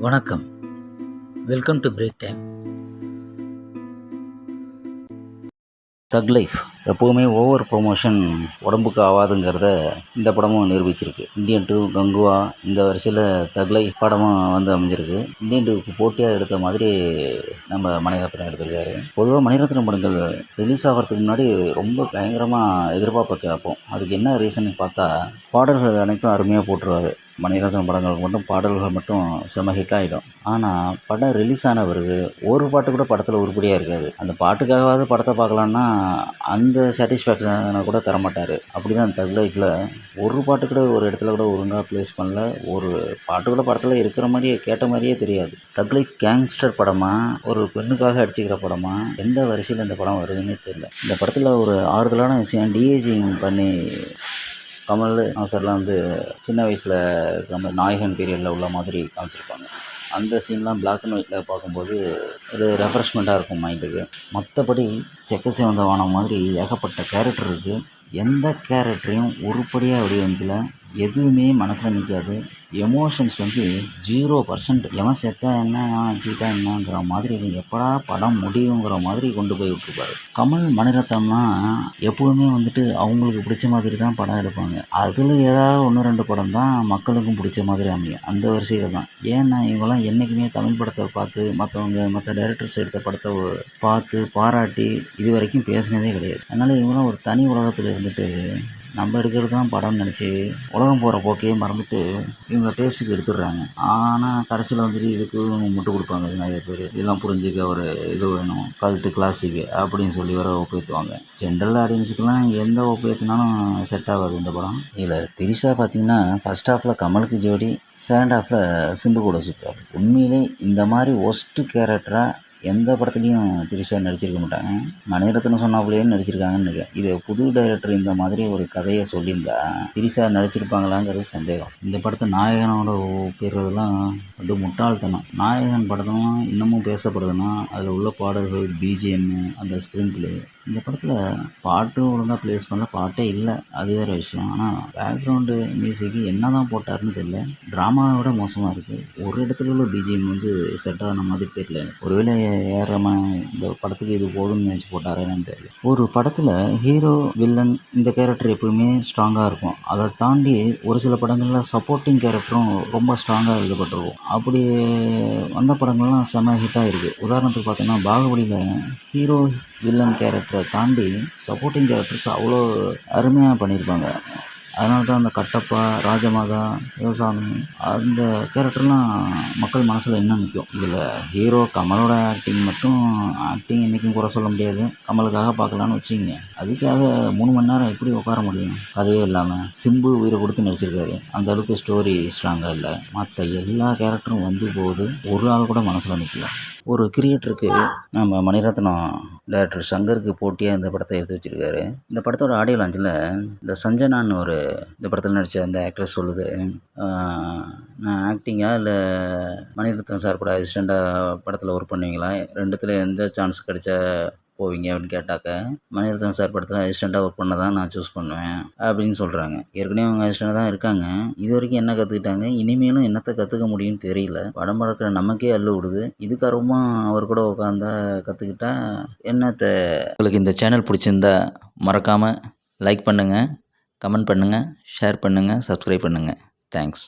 வணக்கம். Welcome to break time. தக் life எப்போவுமே ஓவர் ப்ரொமோஷன் உடம்புக்கு ஆகாதுங்கிறத இந்த படமும் நிரூபிச்சிருக்கு. இந்தியன் 2, கங்குவா இந்த வரிசையில் தக் லைஃப் படமும் வந்து அமைஞ்சிருக்கு. இந்தியன் 2க்கு போட்டியாக எடுத்த மாதிரி நம்ம மணிரத்னம் எடுத்திருக்காரு. பொதுவாக மணிரத்னம் படங்கள் ரிலீஸ் ஆகிறதுக்கு முன்னாடி ரொம்ப பயங்கரமாக எதிர்பார்ப்பை கேட்போம். அதுக்கு என்ன ரீசன் பார்த்தா, பாடல்கள் அனைத்தும் அருமையாக போட்டுருவார். மணிரத்னம் படங்களுக்கு மட்டும் பாடல்கள் மட்டும் செம ஹிட் ஆகிடும். ஆனால் படம் ரிலீஸ் ஆன பிறகு ஒரு பாட்டு கூட படத்தில் உருப்படியாக இருக்காது. அந்த பாட்டுக்காகவாவது படத்தை பார்க்கலான்னா அந்த சாட்டிஸ்ஃபேக்ஷனை கூட தரமாட்டார். அப்படி தான் தக் லைஃப்பில் ஒரு பாட்டு கூட ஒரு இடத்துல கூட ஒழுங்காக ப்ளேஸ் பண்ணல. ஒரு பாட்டு கூட படத்தில் இருக்கிற மாதிரியே கேட்ட மாதிரியே தெரியாது. தக் லைஃப் கேங்ஸ்டர் படமா, ஒரு பெண்ணுக்காக அடிச்சுக்கிற படமா, எந்த வரிசையில் இந்த படம் வருதுன்னே தெரியல. இந்த படத்தில் ஒரு ஆறுதலான விஷயம், டிஏஜிங் பண்ணி கமல் சார்லாம் வந்து சின்ன வயசில் நம்ம நாயகன் பீரியடில் உள்ள மாதிரி காமிச்சிருப்பாங்க. அந்த சீன்லாம் பிளாக் அண்ட் ஒயிட்டில் பார்க்கும்போது ஒரு ரெஃப்ரெஷ்மெண்ட்டாக இருக்கும் மைண்டுக்கு. மற்றபடி செக்கசிவந்த வானம் மாதிரி ஏகப்பட்ட கேரக்டர் இருக்குது. எந்த கேரக்டரையும் உருப்படியாக வடிவமைக்கல. எதுவுமே மனசில் நிற்காது. எமோஷன்ஸ் வந்து 0%. எவன் செத்தா என்ன, எவன் அடிச்சுக்கிட்டா என்னங்கிற மாதிரி எப்படா படம் முடியுங்கிற மாதிரி கொண்டு போய் விட்டுருப்பாரு. கமல் மணிரத்னம்னா எப்போவுமே வந்துட்டு அவங்களுக்கு பிடிச்ச மாதிரி தான் படம் எடுப்பாங்க. அதில் ஏதாவது 1-2 படம் தான் மக்களுக்கும் பிடிச்ச மாதிரி அமையும். அந்த வரிசையில் தான். ஏன்னா இவங்கெல்லாம் என்றைக்குமே தமிழ் படத்தை பார்த்து மற்ற டைரக்டர்ஸ் எடுத்த படத்தை பார்த்து பாராட்டி இது வரைக்கும் பேசினதே கிடையாது. அதனால் இவங்களாம் ஒரு தனி உலகத்தில் இருந்துட்டு நம்ம எடுக்கிறது தான் படம்னு நினச்சி உலகம் போகிற போக்கையே மறந்துட்டு இவங்க டேஸ்ட்டுக்கு எடுத்துடுறாங்க. ஆனால் கடைசியில் வந்துட்டு இதுக்கு முட்டு கொடுப்பாங்க நிறைய பேர். இதெல்லாம் புரிஞ்சுக்க ஒரு இது வேணும், கல்ட்டு கிளாசிக்கு அப்படின்னு சொல்லி வர ஒப்பேற்றுவாங்க. ஜென்ரல் ஆடியன்ஸுக்கெல்லாம் எந்த ஒப்பேற்றினாலும் செட் ஆகாது இந்த படம். இதில் திரிஷா பார்த்தீங்கன்னா ஃபஸ்ட் ஹாஃபில் கமலுக்கு ஜோடி, செகண்ட் ஹாஃபில் சிம்பு கூட சுற்றுவார். உண்மையிலே இந்த மாதிரி ஒஸ்ட்டு கேரக்டராக எந்த படத்துலையும் திரிஷா நடிச்சிருக்க மாட்டாங்க. மணிரத்னம் சொன்னாப்புலேயே நடிச்சிருக்காங்கன்னு நினைக்கிறேன். இது புது டைரக்டர் இந்த மாதிரி ஒரு கதையை சொல்லியிருந்தா திரிஷா நடிச்சிருப்பாங்களாங்கிறது சந்தேகம். இந்த படத்தை நாயகனோட ஒப்பிடுறதுலாம் வந்து முட்டாள்தனம். நாயகன் படத்தெல்லாம் இன்னமும் பேசப்படுதுன்னா அதில் உள்ள பாடல்கள், பிஜிஎம், அந்த ஸ்க்ரீன் பிளே. இந்த படத்தில் பாட்டும் ஒழுங்காக ப்ளேஸ் பண்ணல, பாட்டே இல்லை, அது வேறு விஷயம். ஆனால் பேக்ரவுண்டு மியூசிக்கு என்ன தான் போட்டாருன்னு தெரியல. ட்ராமாவை விட மோசமாக இருக்குது. ஒரு இடத்துல உள்ள பிஜிஎம் வந்து செட் ஆன மாதிரி தெரியல. ஒருவேளை ஏறாம இந்த படத்துக்கு இது போதும்னு நினச்சி போட்டாரேன்னு தெரியல. ஒரு படத்தில் ஹீரோ, வில்லன் இந்த கேரக்டர் எப்பவுமே ஸ்ட்ராங்காக இருக்கும். அதை தாண்டி ஒரு சில படங்களில் சப்போர்ட்டிங் கேரக்டரும் ரொம்ப ஸ்ட்ராங்காக எழுதப்பட்டிருக்கும். அப்படி வந்த படங்கள்லாம் செம ஹிட்டாக இருக்குது. உதாரணத்துக்கு பார்த்தீங்கன்னா பாகுபலியில் ஹீரோ வில்லன் கேரக்டரை தாண்டி சப்போர்ட்டிங் கேரக்டர்ஸ் அவ்வளோ அருமையாக பண்ணியிருப்பாங்க. அதனால தான் அந்த கட்டப்பா, ராஜமாதா, சிவசாமி அந்த கேரக்டர்லாம் மக்கள் மனசில் இன்னும் நிற்கும். இதில் ஹீரோ கமலோட ஆக்டிங் என்றைக்கும் கூட சொல்ல முடியாது. கமலுக்காக பார்க்கலான்னு வச்சிங்க. அதுக்காக 3 மணி நேரம் எப்படி உட்கார முடியும்? கதையே இல்லாமல் சிம்பு உயிரை கொடுத்து நடிச்சிருக்காரு. அந்த அளவுக்கு ஸ்டோரி ஸ்ட்ராங்காக இல்லை. மற்ற எல்லா கேரக்டரும் வந்து போகுது. ஒரு ஆள் கூட மனசில் நிற்கல. ஒரு கிரியேட்டருக்கு நம்ம மணிரத்னம் டைரக்டர் சங்கருக்கு போட்டியாக இந்த படத்தை எடுத்து வச்சுருக்காரு. இந்த படத்தோட ஆடியோ லான்ச்சில் இந்த சஞ்சனான்னு ஒரு இந்த படத்தில் நடித்த அந்த ஆக்ட்ரஸ் சொல்லுது, நான் ஆக்டிங்காக இல்லை மணிரத்னம் சார் கூட அசிஸ்டண்ட்டாக படத்தில் ஒர்க் பண்ணுவீங்களா, ரெண்டுத்தில் எந்த சான்ஸ் கிடைச்சா போவீங்க அப்படின்னு கேட்டாக்க, மணிரத்னம் சார் படத்தில் அசிஸ்டண்ட்டாக ஒர்க் பண்ண தான் நான் சூஸ் பண்ணுவேன் அப்படின்னு சொல்கிறாங்க. ஏற்கனவே அவங்க அசிஸ்டண்ட்டாக தான் இருக்காங்க. இது வரைக்கும் என்ன கற்றுக்கிட்டாங்க, இனிமேலும் என்னத்தை கற்றுக்க முடியும்னு தெரியல. படம் பார்க்குற நமக்கே அள்ளு விடுது. இதுக்கப்புறமா அவர் கூட உட்காந்தா கற்றுக்கிட்டா என்னத்தை. உங்களுக்கு இந்த சேனல் பிடிச்சிருந்தா மறக்காமல் லைக் பண்ணுங்கள், கமெண்ட் பண்ணுங்கள், ஷேர் பண்ணுங்கள், சப்ஸ்கிரைப் பண்ணுங்கள். தேங்க்ஸ்.